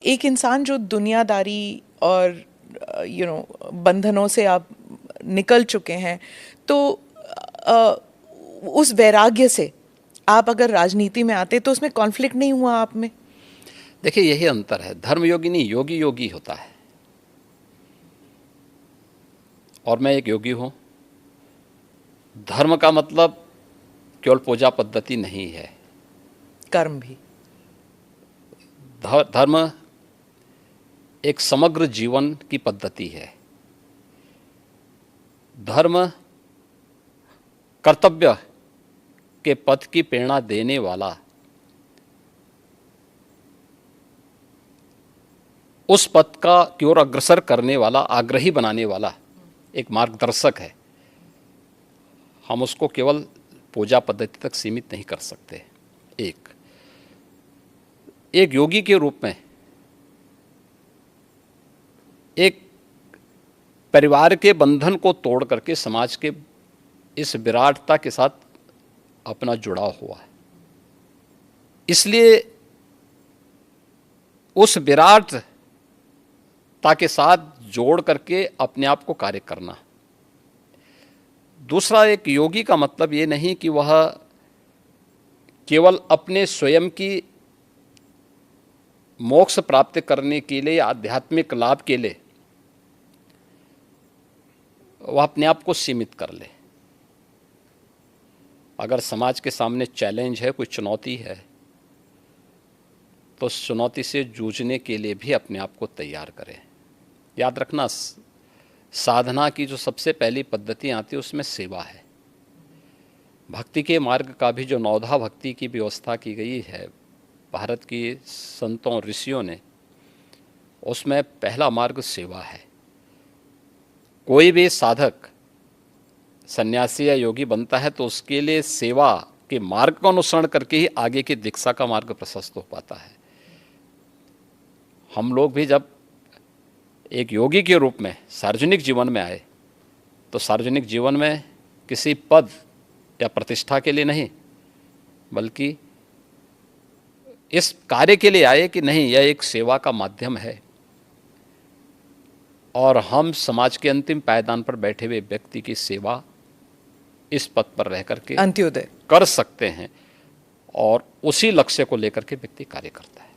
एक इंसान जो दुनियादारी और बंधनों से आप निकल चुके हैं, तो अ, उस वैराग्य से आप अगर राजनीति में आते तो उसमें कॉन्फ्लिक्ट नहीं हुआ आप में? देखिए, यही अंतर है। धर्मयोगी नहीं, योगी योगी होता है। और मैं एक योगी हूँ। धर्म का मतलब केवल पूजा पद्धति नहीं है। कर्म भी। धर्म एक समग्र जीवन की पद्धति है। धर्म कर्तव्य के पथ की प्रेरणा देने वाला, उस पथ का की ओर अग्रसर करने वाला, आग्रही बनाने वाला एक मार्गदर्शक है। हम उसको केवल पूजा पद्धति तक सीमित नहीं कर सकते। एक योगी के रूप में एक परिवार के बंधन को तोड़ करके समाज के इस विराटता के साथ अपना जुड़ाव हुआ है। इसलिए उस विराटता के साथ जोड़ करके अपने आप को कार्य करना। दूसरा, एक योगी का मतलब ये नहीं कि वह केवल अपने स्वयं की मोक्ष प्राप्त करने के लिए या आध्यात्मिक लाभ के लिए वह अपने आप को सीमित कर ले। अगर समाज के सामने चैलेंज है, कोई चुनौती है, तो उस चुनौती से जूझने के लिए भी अपने आप को तैयार करें। याद रखना, साधना की जो सबसे पहली पद्धति आती है उसमें सेवा है। भक्ति के मार्ग का भी जो नवधा भक्ति की व्यवस्था की गई है भारत की संतों ऋषियों ने, उसमें पहला मार्ग सेवा है। कोई भी साधक सन्यासी या योगी बनता है तो उसके लिए सेवा के मार्ग का अनुसरण करके ही आगे की दीक्षा का मार्ग प्रशस्त हो पाता है। हम लोग भी जब एक योगी के रूप में सार्वजनिक जीवन में आए तो सार्वजनिक जीवन में किसी पद या प्रतिष्ठा के लिए नहीं, बल्कि इस कार्य के लिए आए कि नहीं, यह एक सेवा का माध्यम है और हम समाज के अंतिम पायदान पर बैठे हुए व्यक्ति की सेवा इस पद पर रह करके अंत्योदय कर सकते हैं, और उसी लक्ष्य को लेकर के व्यक्ति कार्य करता है।